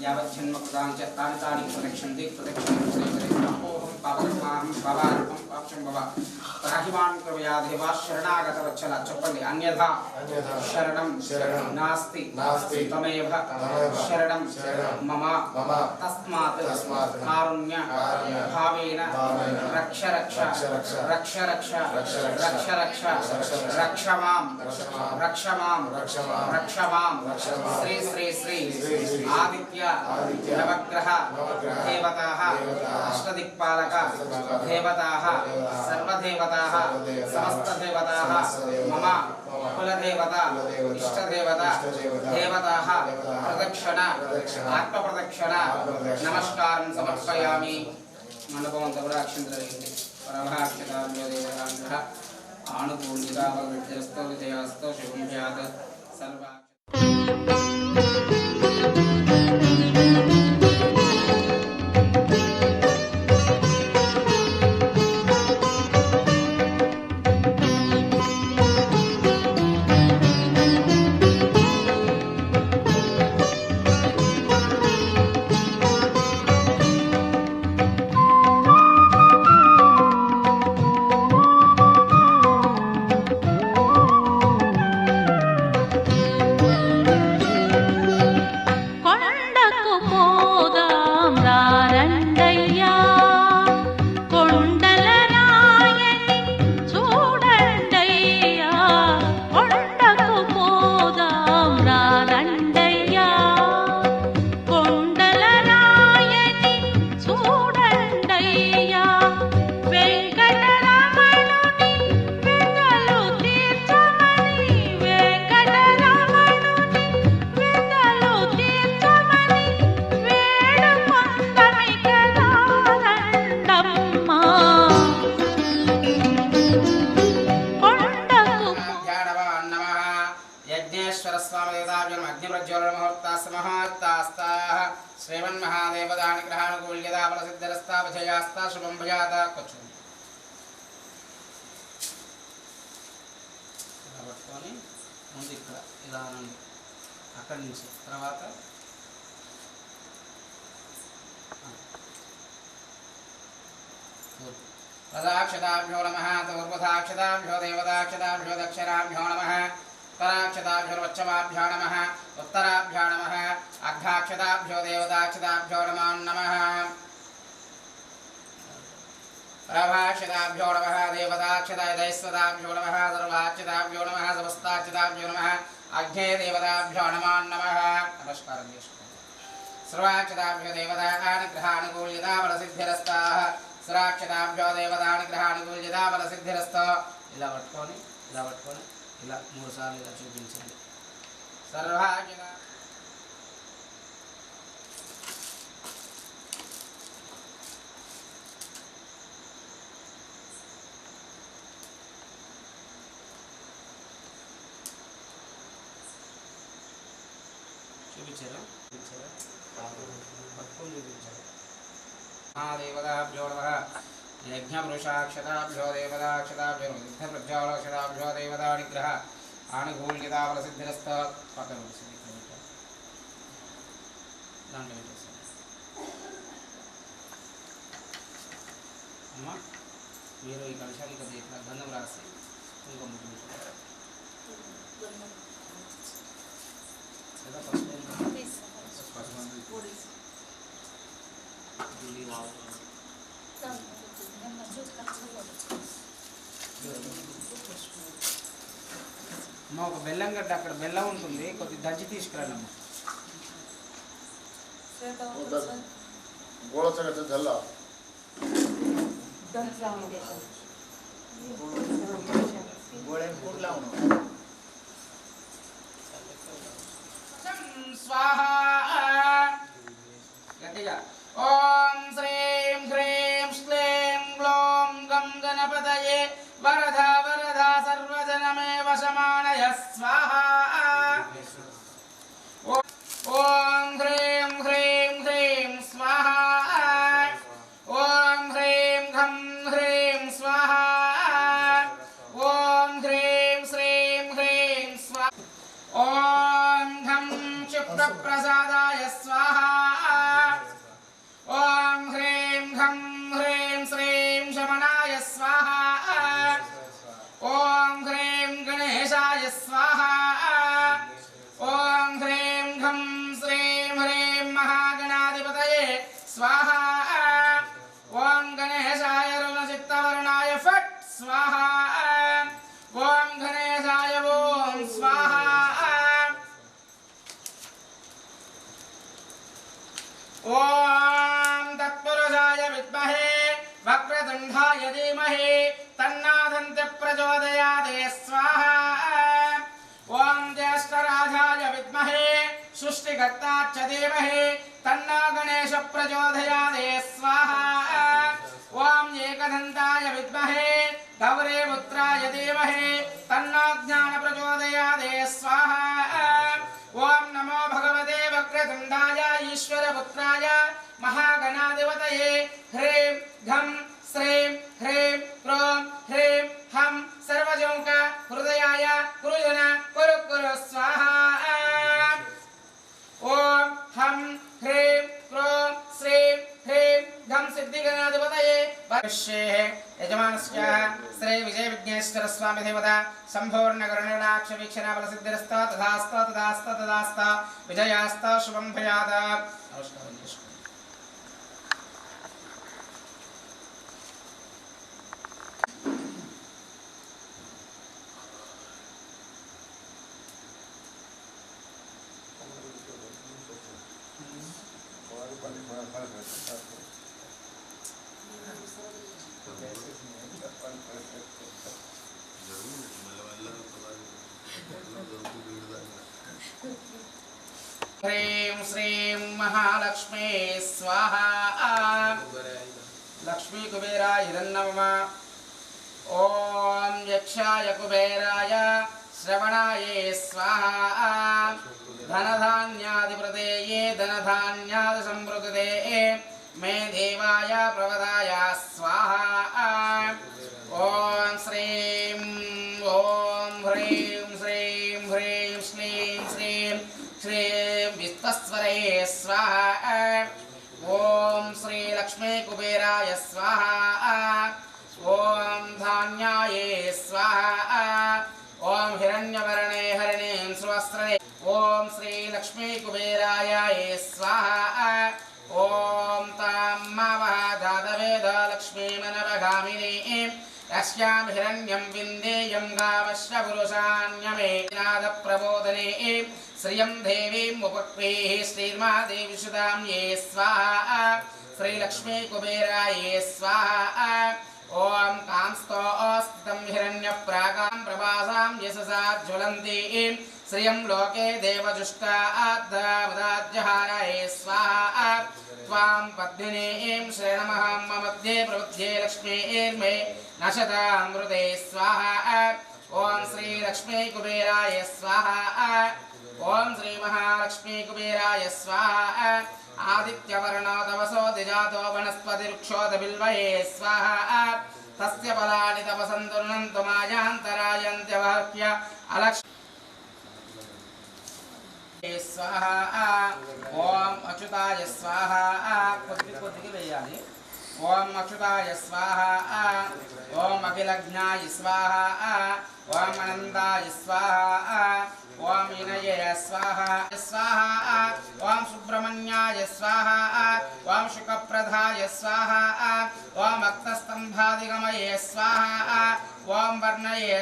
यावच्छन्मकृतां च तानि तानि प्रदक्षन्ति प्रदक्षिणं श्रीवरे तपोहं पापकर्माहं भवार्पं पापं भव राहिमान् कृपया देवा शरणागतवत्सल चप्पल्लि अन्यथा शरणं नास्ति त्वमेव शरणं मम तस्मात् कारुण्य भावेन रक्ष रक्ष रक्ष रक्ष रक्ष रक्ष रक्ष मां श्री श्री श्री आदित्य नवग्रह देवताः अष्टदिक्पालक देवताः सर्वदेवताः समस्तदेवताः मम कुलदेवता इष्टदेवता देवताः प्रदक्षिण आत्मप्रदक्षिण नमस्कारं समर्पयामि मंडपं तवराक्षन्द्रयन्ति परभाक्षताभ्यो देवताभ्यः आनुकूल्यतावविद्यस्तो विजयास्तो शुभं स्यात् सर्वा श्रीमन्महादेवदानुग्रहानुकूल्यताबलसिद्धिरस्ता विजयास्ता शुभं भयात कुछ పట్టుకొని ముందు ఇక్కడ ఇలా అనండి అక్కడి నుంచి తర్వాత పదాక్షతాభ్యో నమః పూర్వదాక్షతాభ్యో దేవదాక్షతాభ్యో దక్షిణాభ్యో నమః పరాక్షతాభ్యో పశ్చిమాభ్యో నమః ఉత్తరాభ్యో నమః అర్ధాక్షతాభ్యో దేవదాక్షతాభ్యో నమః प्रभाक्षताभ्यो नमः देवताक्षताभ्यो नमः सर्वाक्षताभ्यो नमः समस्ताक्षताभ्यो नमः अग्ने देवताभ्यो नमः नमस्कारं सर्वाक्षताभ्यो देवतानुग्रहानुकूल्यताबलसिद्धिरस्ताः सर्वाक्षताभ्यो देवतानुग्रहानुकूल्यताबलसिद्धिरस्तो ఇలా పట్టుకొని ఇలా మూడు సార్లు ఇలా చూపించండి సర్వాక్షత महादेवताभ्यो नमः यज्ञपुरुषाक्षताभ्यो देवताक्षताभ्यो सिद्धप्रज्वालक्षताभ्यो देवतानुग्रह आनुकूल्यताबलसिद्धिरस्तो अम्मा మీరు ఈ కలశానికి ఇట్లా గంధం రాసి కుంకుమ ముట్టించారు లేదా ఫస్ట్ అమ్మ ఒక బెల్లం గడ్డ అక్కడ బెల్లం ఉంటుంది కొద్ది దంచి తీసుకురండి అమ్మ स्वाहा गट्टिगा ओम श्रीं ह्रीं श्लीं ग्लौं गं गणपतये वरदा वरदा सर्वजनमेव शमानय स्वाहा ओम ह्रीं ह्रीं ह्रीं स्वाहा ओम ह्रीं घं ह्रीं स्वाहा ओम ह्रीं श्रीं ह्रीं स्वाहा ओम घं प्रसादाय स्वाहा ఓం తత్పురుషాయ విద్మహే వక్రతుండాయ ధీమహి తన్నాదంతి ప్రచోదయాత్ స్వాహా ఓం జ్యేష్ఠరాజాయ విద్మహే సృష్టికర్తాచ్చ ధీమహి తన్నో గణేశ ప్రచోదయాత్ స్వాహా ఓం ఏకదంతాయ విద్మహే గౌరీపుత్రాయ ధీమహి తన్నో జ్ఞాన ప్రచోదయాత్ స్వాహా ఓం నమో భగవతే వక్రతుండాయ ఈశ్వరపుత్రాయ महागणाधिपतये ह्रीं घं श्रीं ह्रीं क्रों ह्रीं हं सर्वजौक हृदयाय गुरुजन कुरु कुरु स्वाहा ओं हं ह्रीं क्रों श्रीं ह्रीं घं सिद्धिगणाधिपतये वर्षे यजमानस्य श्री विजय विघ्नेश्वर स्वामी देवता संपूर्णकरुणाक्ष वीक्षणाबल सिद्धिरस्ता तथास्ता तथास्ता तथास्ता विजयास्ता शुभं भयात् नमस्कार। ह्रीं श्रीं महालक्ष्मी स्वाहा लक्ष्मी कुबेराय नमः। ओम यक्षाय कुबेराय श्रवणाय स्वाहा धनधान्यादिप्रदेये धनधान्यादि संवृद्धे मे देवाय प्रवदाय स्वाहा ओम श्रीं ओम ह्रीं श्रीं ह्रीं श्रीं श्रीं श्रीं विश्वेश्वराय स्वाहा ओम श्री लक्ष्मी कुबेराय स्वाहा ओम धान्याय स्वाहा ओम हिरण्यवर्णे हरिणीं सुवस्त्रे ओम श्री लक्ष्मी कुबेराय स्वाहा ओम ताम्मावहादादवेद लक्ष्मी मनवगामिनी यस्यां हिरण्यं विन्देयं गावश्च पुरुषाण्यमे नाद प्रबोधने श्रियं देवीं उपक्वेः श्रीर्मादेवी सुदां ये स्वाहा श्री लक्ष्मी कुबेराय स्वाहा ओम कांस्तो अस्तितं हिरण्यप्रागां प्रभासां यशसा ज्वलन्तीं श्रियं लोके देवजुष्टाद्दावदाज्जहाराय स्वाहा त्वां पद्मिनीं शरणमहं ममध्ये प्रबुध्ये लक्ष्मीर्मे नशतामृते स्वाहा ओम श्री लक्ष्मी कुबेराय स्वाहा ओम श्री महालक्ष्मी कुबेराय स्वाहा आदित्यवर्णो तपसो दिजातो वनस्पतिरुक्षोत बिल्वये स्वाहा तस्य फलानि तपसन्तुर्णन्तु मायान्तरायन्त्यवहत्य अलक्ष्मी स्वाहा ओम अच्युताय स्वाहा कोद्दिगे वेयाలి ओम अच्युताय स्वाहा ओम अखिलज्ञाय स्वाहा ओम अनंताय स्वाहा ओम विनये स्वाहा स्वाहा ओम सुब्रह्मण्याय स्वाहा ओम शुकप्रधाय स्वाहा ओम भक्तस्तंभादिगमये स्वाहा ओम वर्णये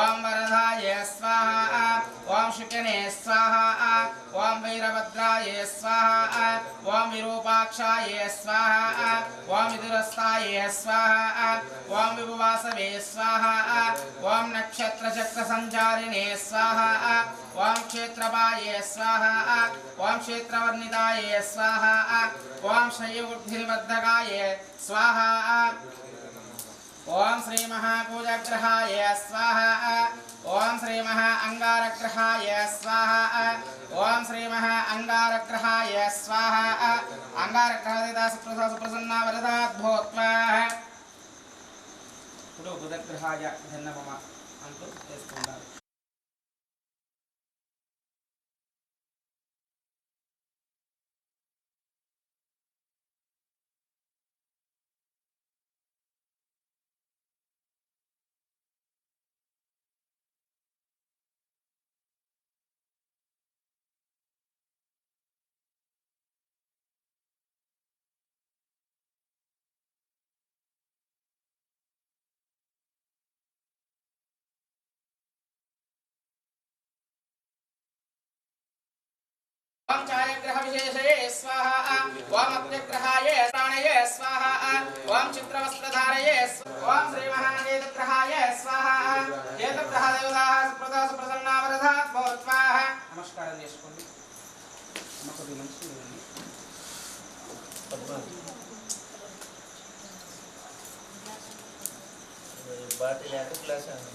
ओम वरदाय स्वाहा ओम शुकने स्वाहा ओम वीरभद्राय स्वाहा ओम विरूपाक्षाय स्वाहा ओम विदुरस्ताय स्वाहा ओम विभुवासवे स्वाहा ओम नक्षत्र चक्र संचारिणे स्वाहा ओम क्षेत्रपाय स्वाहा ओम क्षेत्रवर्णिताय स्वाहा ओम शयवुद्धिर्वर्धकाय स्वाहा ओम श्री महापूजग्रहाय स्वाहा ओम श्री महा अंगारग्रहाय स्वाहा ओम श्री महा अंगारग्रहाय स्वाहा अंगारग्रहदिता सुप्रसन्ना वरदाद्भूत्वा ఇప్పుడు బుధగ్రహాయ ధన్యమమ అంటూ చేస్తుంటారు। ओम छायाग्रह विशेषये स्वाहा ओम सूर्यग्रहाय प्राणये स्वाहा ओम चित्रवस्त्रधारये ओम श्री महादेवग्रहाय स्वाहा ఏతగ్రహ దేవతాః సుప్రదా సుప్రసన్నా వరదాత్ భవత్వాః నమస్కారం చేసుకోండి అమ్మకి మంచి బాటిల్ ఎంత గ్లాస్ అండి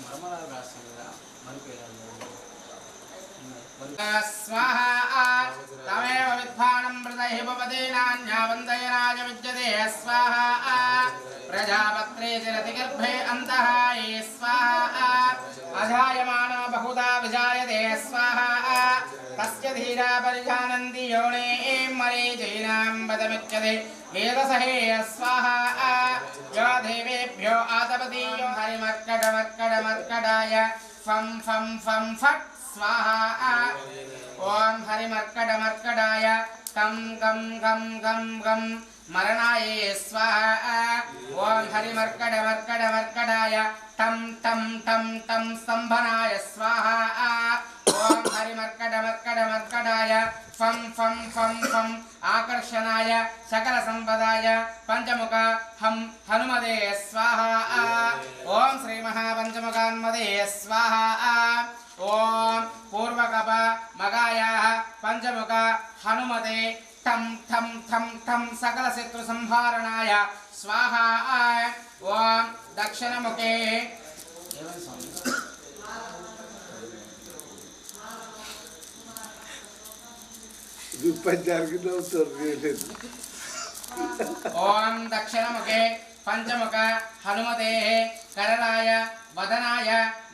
మరమరాలు రాస్తాం కదా మరిపోయారు स्वाहा तमेव विद्वानं मृतहि भवते नान्यावन्दयनाय विद्यते स्वाहा प्रजापत्रे चरति गर्भे अन्तः ये स्वाहा अजायमानो बहुधा विजायते स्वाहा तस्य धीरा परिजानन्ति योने मरीचीनां वदमुच्यते वेदसहे स्वाहा यो देवेभ्यो आतपतीयो हरिमर्कटमर्कटमर्कटाय फं फं फं फट् स्वाहा ओम हरिमर्कटमर्कटाय कं गं गं गं गं मरणाय स्वाहा ओम हरिमर्कटमर्कटमर्कटाय टं टं टं टं स्तंभनाय स्वाहा ओम हरिमर्कटमर्कटमर्कटाय फं फं फं फं आकर्षणाय सकल संपदाय पंचमुख हम हनुमते स्वाहा ओम श्री महापंचमुखान्मते स्वाहा ओम पूर्वकप मगायाः पंचमुख हनुमते ठं ठं ठं ठं सकल शत्रु संहारणाय स्वाहा ओम दक्षिणमुखे ओम दक्षिणमुखे पंचमुख हनुमते करलाय वदनाय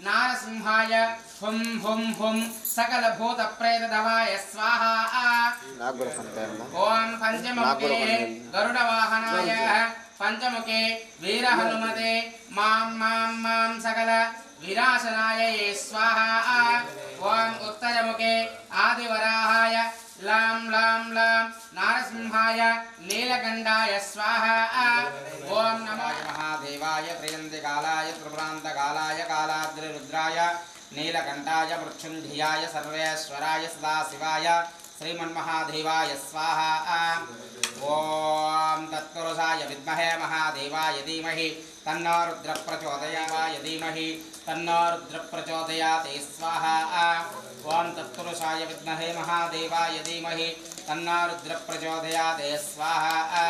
नारसिंहाय हुम हुम हुम सकल भूत प्रेत दवाय स्वाहा ओम पंचमुखे गरुड़ वाहनाय पंचमुखे वीर हनुमते मां मां मां सकल विनाशनाय स्वाहा ओम उत्तरमुखे आदिवराहाय लाम लाम लाम नारसिंहाय नीलकंठाय स्वाहा ओम नमो महादेवाय त्रियंतिकालाय त्रिपुरांतकालाय कालाद्रिरुद्राय नीलकंठाय मृत्युंजयाय सर्वेश्वराय सदाशिवाय श्रीमन्महादेवाय स्वाहा ओम तत्पुरुषाय विद्महे महादेवाय धीमहि तन्नो रुद्र प्रचोदयात् धीमहि तन्नो रुद्र प्रचोदयात् स्वाहा ओम तत्पुरुषाय विद्महे महादेवाय धीमहि तन्नो रुद्र प्रचोदयात् स्वाहा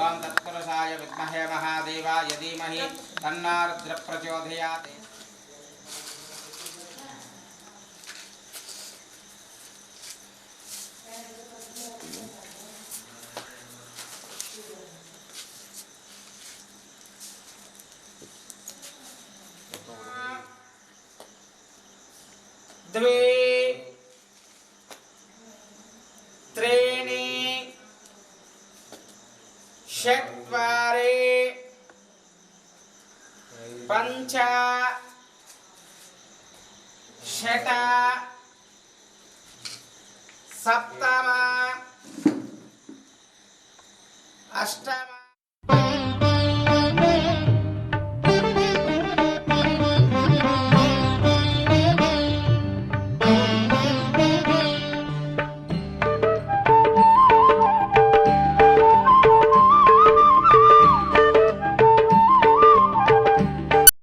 ओम तत्पुरुषाय विद्महे महादेवाय धीमहि तन्नो रुद्र प्रचोदयात् द्वे त्रीणि चत्वारि पञ्च षट् सप्तम अष्टम